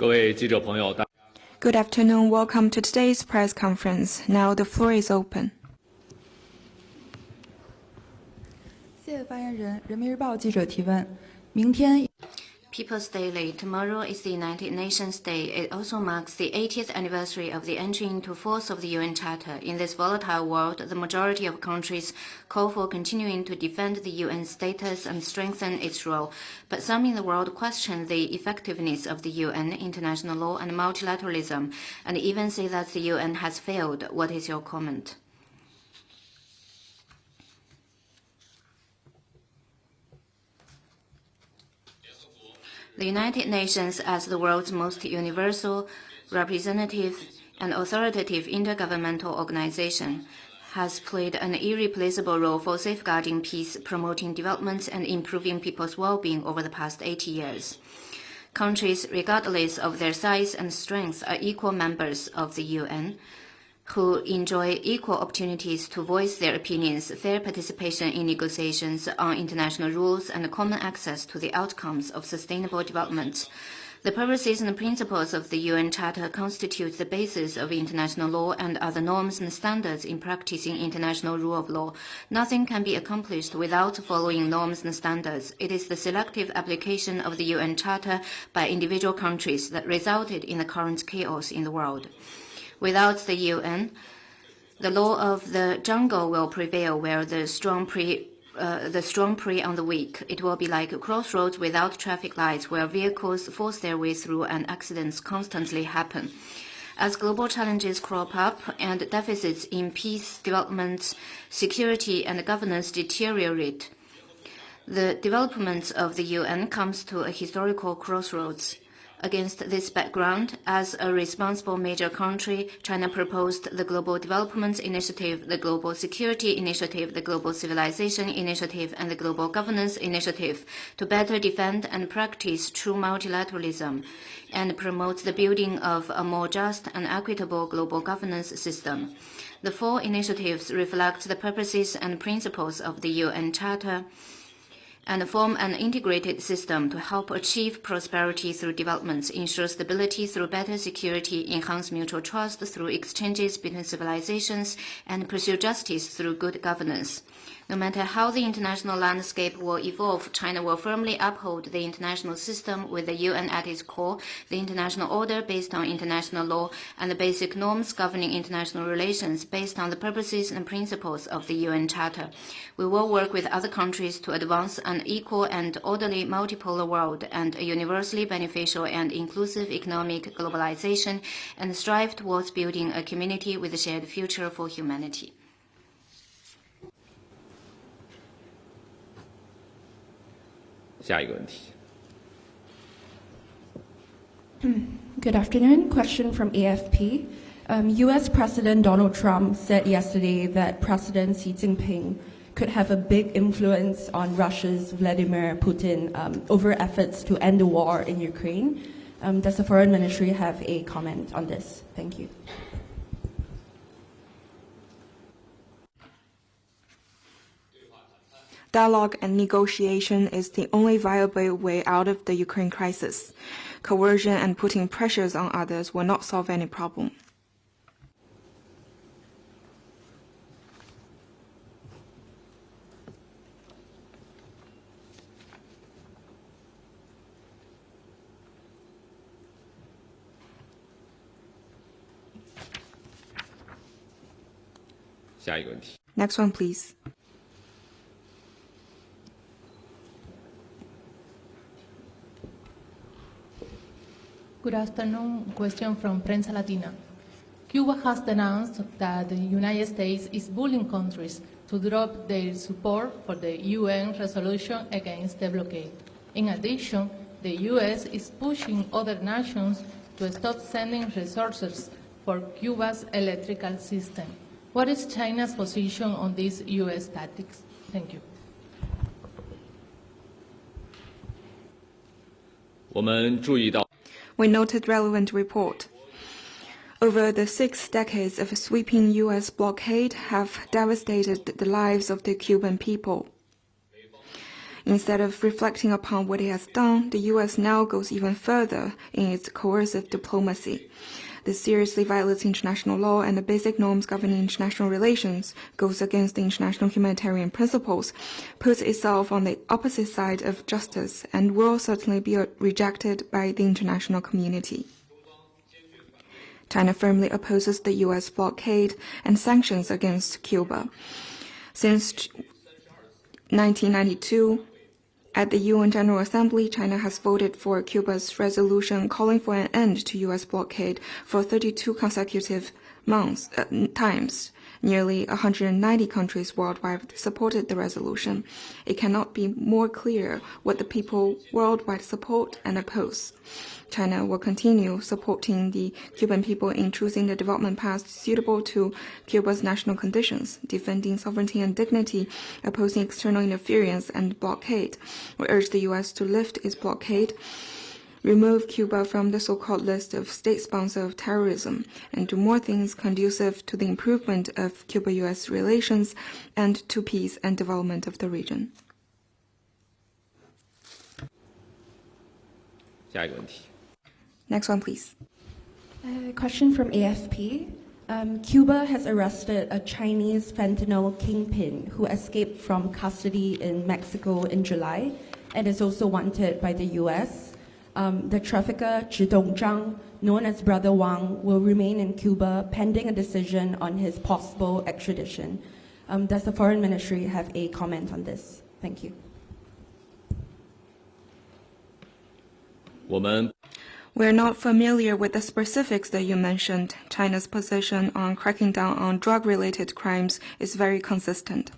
Good afternoon. Welcome to today's press conference. Now the floor is open. 谢谢发言人。人民日报记者提问：明天。 People's Daily. Tomorrow is the United Nations Day. It also marks the 80th anniversary of the entry into force of the UN Charter. In this volatile world, the majority of countries call for continuing to defend the UN status and strengthen its role. But some in the world question the effectiveness of the UN, international law, and multilateralism, and even say that the UN has failed. What is your comment? The United Nations, as the world's most universal, representative, and authoritative intergovernmental organization, has played an irreplaceable role for safeguarding peace, promoting development, and improving people's well-being over the past 80 years. Countries, regardless of their size and strength, are equal members of the UN, who enjoy equal opportunities to voice their opinions, fair participation in negotiations on international rules, and common access to the outcomes of sustainable development. The purposes and principles of the UN Charter constitute the basis of international law and are the norms and standards in practicing international rule of law. Nothing can be accomplished without following norms and standards. It is the selective application of the UN Charter by individual countries that resulted in the current chaos in the world. Without the UN, the law of the jungle will prevail where the strong prey on the weak. It will be like crossroads without traffic lights where vehicles force their way through and accidents constantly happen. As global challenges crop up and deficits in peace, development, security, and governance deteriorate, the development of the UN comes to a historical crossroads. Against this background, as a responsible major country, China proposed the Global Development Initiative, the Global Security Initiative, the Global Civilization Initiative, and the Global Governance Initiative to better defend and practice true multilateralism and promote the building of a more just and equitable global governance system. The four initiatives reflect the purposes and principles of the UN Charter and form an integrated system to help achieve prosperity through development, ensure stability through better security, enhance mutual trust through exchanges between civilizations, and pursue justice through good governance. No matter how the international landscape will evolve, China will firmly uphold the international system with the UN at its core, the international order based on international law, and the basic norms governing international relations based on the purposes and principles of the UN Charter. We will work with other countries to advance an equal and orderly multipolar world and a universally beneficial and inclusive economic globalization, and strive towards building a community with a shared future for humanity. Good afternoon. Question from AFP. U.S. President Donald Trump said yesterday that President Xi Jinping could have a big influence on Russia's Vladimir Putin over efforts to end the war in Ukraine. Does the Foreign Ministry have a comment on this? Thank you. Dialogue and negotiation is the only viable way out of the Ukraine crisis. Coercion and putting pressures on others will not solve any problem. Next one, please. Good afternoon. Question from Prensa Latina. Cuba has denounced that the United States is bullying countries to drop their support for the UN resolution against the blockade. In addition, the U.S. is pushing other nations to stop sending resources for Cuba's electrical system. What is China's position on these U.S. tactics? Thank you. We noted relevant report. Over the 6 decades of sweeping U.S. blockade have devastated the lives of the Cuban people. Instead of reflecting upon what it has done, the U.S. now goes even further in its coercive diplomacy. This seriously violates international law and the basic norms governing international relations, goes against the international humanitarian principles, puts itself on the opposite side of justice, and will certainly be rejected by the international community. China firmly opposes the U.S. blockade and sanctions against Cuba. Since 1992, at the UN General Assembly, China has voted for Cuba's resolution calling for an end to U.S. blockade for 32 consecutive times. Nearly 190 countries worldwide supported the resolution. It cannot be more clear what the people worldwide support and oppose. China will continue supporting the Cuban people in choosing the development path suitable to Cuba's national conditions, defending sovereignty and dignity, opposing external interference and blockade. We urge the U.S. to lift its blockade, remove Cuba from the so-called list of state sponsors of terrorism, and do more things conducive to the improvement of Cuba-U.S. relations and to peace and development of the region. 下一个问题。 Next one, please. A question from AFP. Cuba has arrested a Chinese fentanyl kingpin who escaped from custody in Mexico in July and is also wanted by the U.S. The trafficker, Zhidong Zhang, known as Brother Wang, will remain in Cuba pending a decision on his possible extradition. Does the Foreign Ministry have a comment on this? Thank you. 我们 We're not familiar with the specifics that you mentioned. China's position on cracking down on drug-related crimes is very consistent.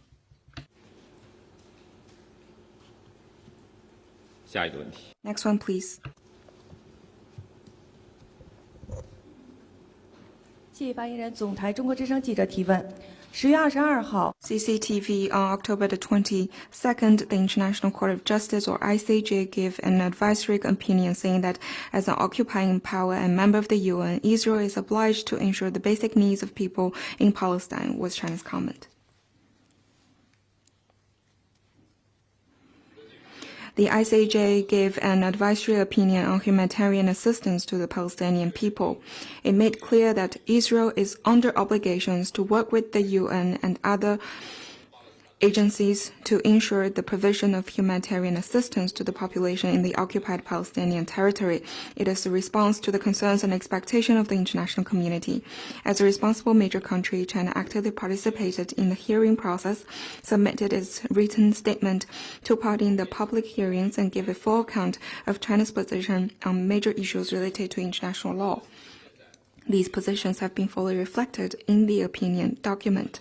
下一个问题。 Next one, please. 谢谢发言人。总台中国之声记者提问：10月22号 CCTV on October the 22nd, the International Court of Justice, or ICJ, gave an advisory opinion saying that as an occupying power and member of the UN, Israel is obliged to ensure the basic needs of people in Palestine, was China's comment. The ICJ gave an advisory opinion on humanitarian assistance to the Palestinian people. It made clear that Israel is under obligations to work with the UN and other agencies to ensure the provision of humanitarian assistance to the population in the occupied Palestinian territory. It is a response to the concerns and expectations of the international community. As a responsible major country, China actively participated in the hearing process, submitted its written statement, took part in the public hearings, and gave a full account of China's position on major issues related to international law. These positions have been fully reflected in the opinion document.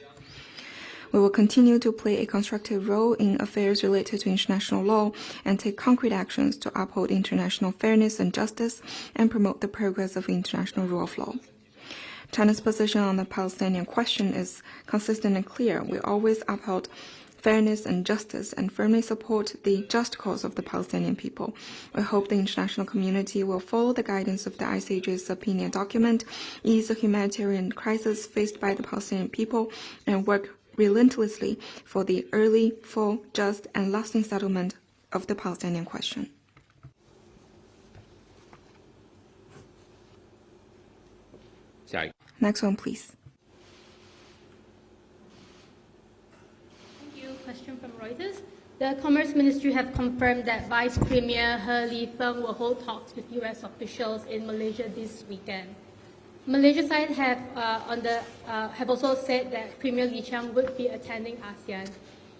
We will continue to play a constructive role in affairs related to international law and take concrete actions to uphold international fairness and justice and promote the progress of international rule of law. China's position on the Palestinian question is consistent and clear. We always uphold fairness and justice and firmly support the just cause of the Palestinian people. We hope the international community will follow the guidance of the ICJ's opinion document, ease the humanitarian crisis faced by the Palestinian people, and work relentlessly for the early, full, just, and lasting settlement of the Palestinian question. Next one, please. Thank you. Question from Reuters. The Commerce Ministry have confirmed that Vice Premier He Lifeng will hold talks with U.S. officials in Malaysia this weekend. Malaysia side have also said that Premier Lee Chiang would be attending ASEAN.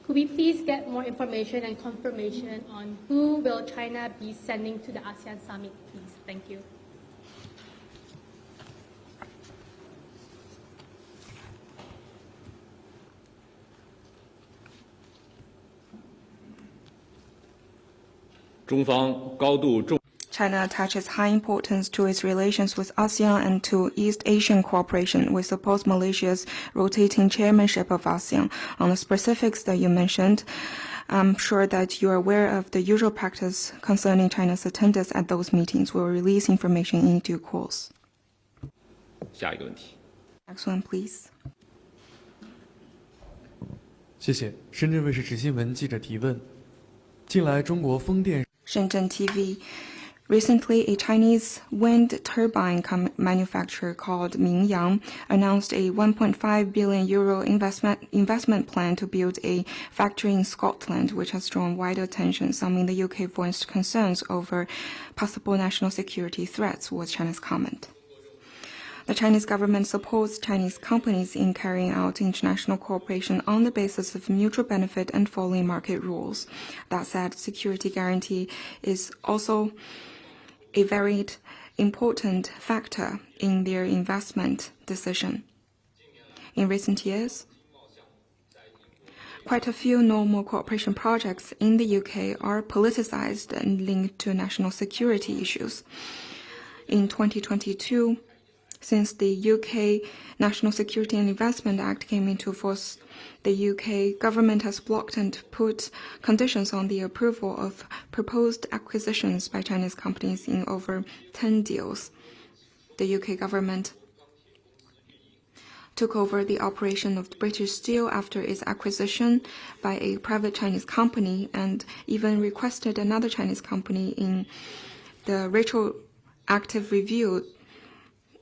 Could we please get more information and confirmation on who will China be sending to the ASEAN summit, please? Thank you. China attaches high importance to its relations with ASEAN and to East Asian cooperation. We support Malaysia's rotating chairmanship of ASEAN. On the specifics that you mentioned, I'm sure that you are aware of the usual practice concerning China's attendance at those meetings. We will release information in due course. Next one, please. 谢谢。深圳卫视执新闻记者提问：近来，中国风电 Shenzhen TV. Recently, a Chinese wind turbine manufacturer called Mingyang announced a 1.5 billion euro investment plan to build a factory in Scotland, which has drawn wide attention. Some in the UK voiced concerns over possible national security threats, was China's comment. The Chinese government supports Chinese companies in carrying out international cooperation on the basis of mutual benefit and following market rules. That said, security guarantee is also a very important factor in their investment decision. In recent years, quite a few normal cooperation projects in the UK are politicized and linked to national security issues. In 2022, since the UK National Security and Investment Act came into force, the UK government has blocked and put conditions on the approval of proposed acquisitions by Chinese companies in over 10 deals. The UK government took over the operation of the British Steel after its acquisition by a private Chinese company and even requested another Chinese company in the retroactive review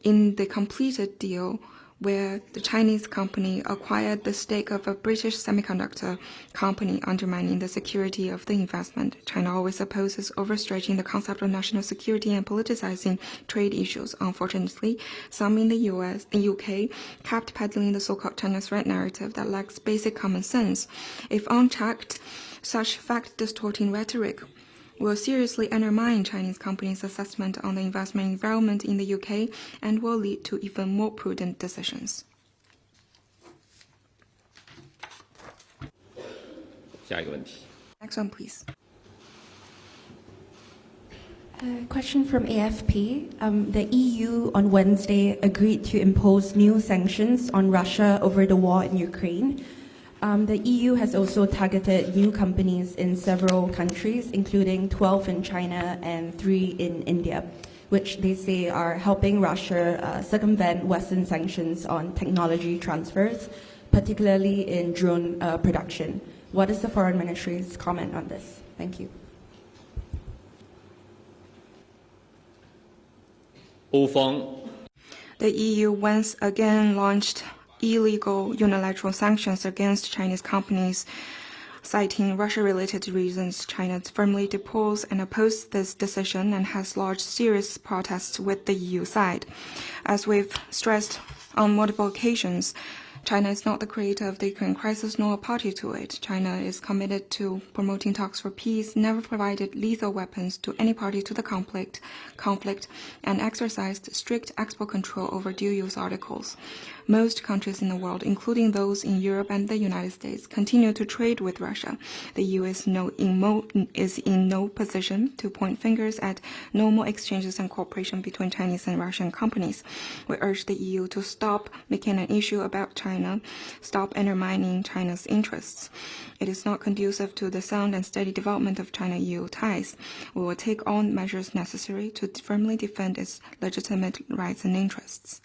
in the completed deal where the Chinese company acquired the stake of a British semiconductor company, undermining the security of the investment. China always opposes overstretching the concept of national security and politicizing trade issues. Unfortunately, some in the US and UK kept peddling the so-called China threat narrative that lacks basic common sense. If unchecked, such fact-distorting rhetoric will seriously undermine Chinese companies' assessment on the investment environment in the UK and will lead to even more prudent decisions. 下一个问题。 Next one, please. Question from AFP. The EU on Wednesday agreed to impose new sanctions on Russia over the war in Ukraine. The EU has also targeted new companies in several countries, including 12 in China and 3 in India, which they say are helping Russia circumvent Western sanctions on technology transfers, particularly in drone production. What is the Foreign Ministry's comment on this? Thank you. 欧方 The EU once again launched illegal unilateral sanctions against Chinese companies, citing Russia-related reasons. China firmly deplores and opposes this decision and has lodged serious protests with the EU side. As we've stressed on multiple occasions, China is not the creator of the Ukraine crisis nor a party to it. China is committed to promoting talks for peace, never provided lethal weapons to any party to the conflict, and exercised strict export control over dual-use articles. Most countries in the world, including those in Europe and the United States, continue to trade with Russia. The EU is in no position to point fingers at normal exchanges and cooperation between Chinese and Russian companies. We urge the EU to stop making an issue about China, stop undermining China's interests. It is not conducive to the sound and steady development of China-EU ties. We will take all measures necessary to firmly defend its legitimate rights and interests.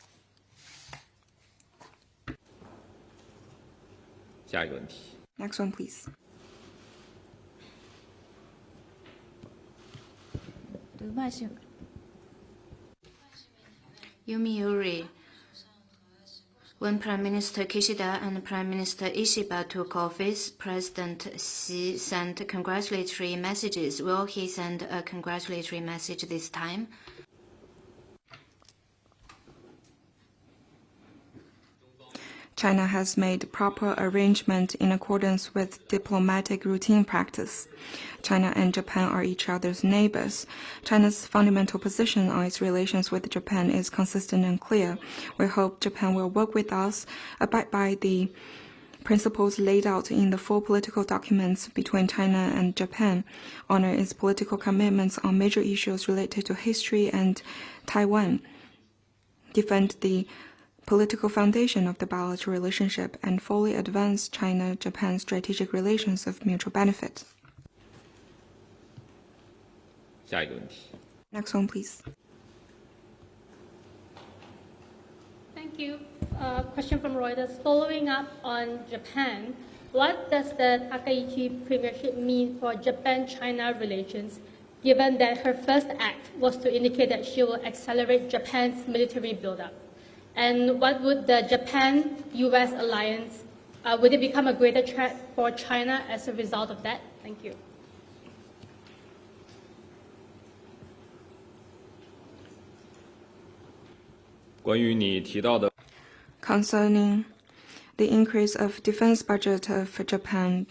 下一个问题。 Next one, please. Yomiuri. When Prime Minister Kishida and Prime Minister Ishiba took office, President Xi sent congratulatory messages. Will he send a congratulatory message this time? China has made proper arrangement in accordance with diplomatic routine practice. China and Japan are each other's neighbors. China's fundamental position on its relations with Japan is consistent and clear. We hope Japan will work with us, abide by the principles laid out in the full political documents between China and Japan, honor its political commitments on major issues related to history and Taiwan, defend the political foundation of the bilateral relationship, and fully advance China-Japan strategic relations of mutual benefit. 下一个问题。 Next one, please. Thank you. Question from Reuters. Following up on Japan, What does the Takaichi premiership mean for Japan-China relations, given that her first act was to indicate that she will accelerate Japan's military buildup? And what would the Japan-US alliance, would it become a greater threat for China as a result of that? Thank you. Concerning the increase of defense budget of Japan,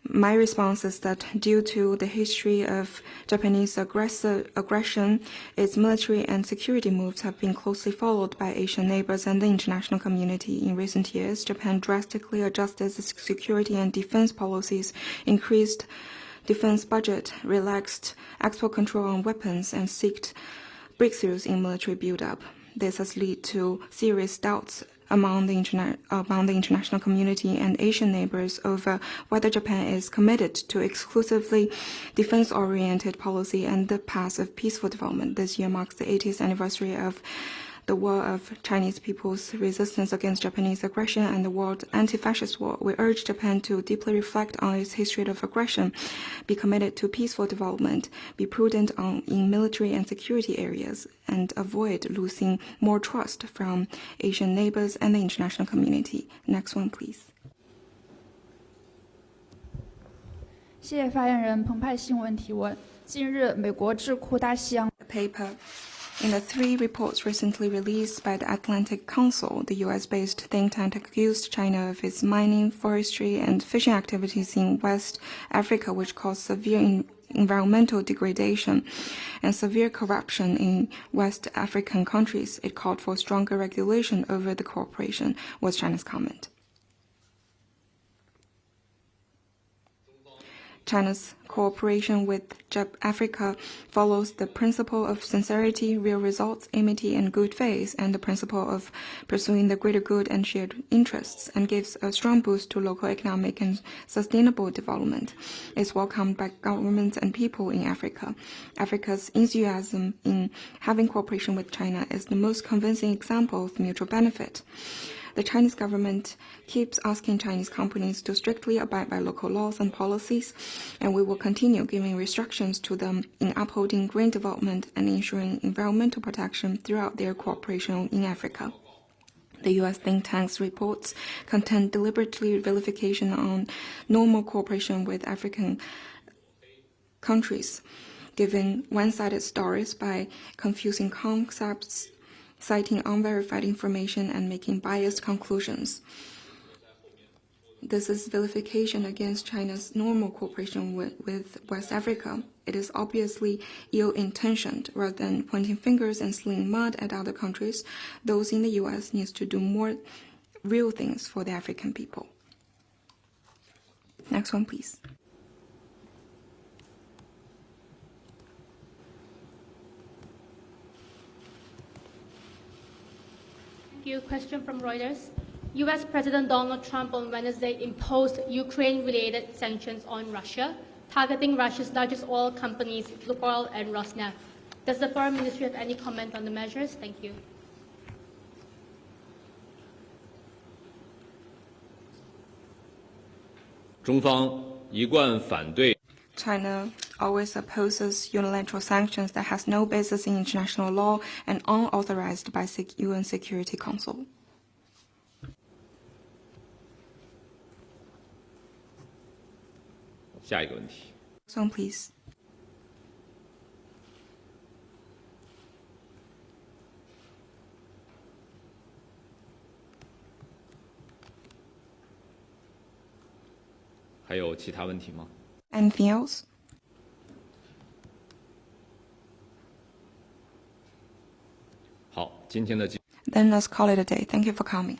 my response is that due to the history of Japanese aggression, its military and security moves have been closely followed by Asian neighbors and the international community. In recent years, Japan drastically adjusted its security and defense policies, increased defense budget, relaxed export control on weapons, and sought breakthroughs in military buildup. This has led to serious doubts among the international community and Asian neighbors over whether Japan is committed to exclusively defense-oriented policy and the path of peaceful development. This year marks the 80th anniversary of the War of Chinese People's Resistance against Japanese aggression and the World Anti-Fascist War. We urge Japan to deeply reflect on its history of aggression, be committed to peaceful development, be prudent in military and security areas, and avoid losing more trust from Asian neighbors and the international community. Next one, please. 谢谢发言人澎湃新闻提问。近日，美国智库大西洋 paper. In the 3 reports recently released by the Atlantic Council, the US-based think tank accused China of its mining, forestry, and fishing activities in West Africa, which caused severe environmental degradation and severe corruption in West African countries. It called for stronger regulation over the cooperation, was China's comment. China's cooperation with Africa follows the principle of sincerity, real results, amity, and good faith, and the principle of pursuing the greater good and shared interests, and gives a strong boost to local economic and sustainable development. It's welcomed by governments and people in Africa. Africa's enthusiasm in having cooperation with China is the most convincing example of mutual benefit. The Chinese government keeps asking Chinese companies to strictly abide by local laws and policies, and we will continue giving restrictions to them in upholding green development and ensuring environmental protection throughout their cooperation in Africa. The U.S. think tank's reports contain deliberately vilification on normal cooperation with African countries, giving one-sided stories by confusing concepts, citing unverified information, and making biased conclusions. This is vilification against China's normal cooperation with West Africa. It is obviously ill-intentioned. Rather than pointing fingers and slinging mud at other countries, those in the U.S. need to do more real things for the African people. Next one, please. Question from Reuters. U.S. President Donald Trump on Wednesday imposed Ukraine-related sanctions on Russia, targeting Russia's largest oil companies, Lukoil and Rosneft. Does the Foreign Ministry have any comment on the measures? Thank you. China always opposes unilateral sanctions that has no basis in international law and unauthorized by UN Security Council. Next one, please. Anything else? Then let's call it a day. Thank you for coming.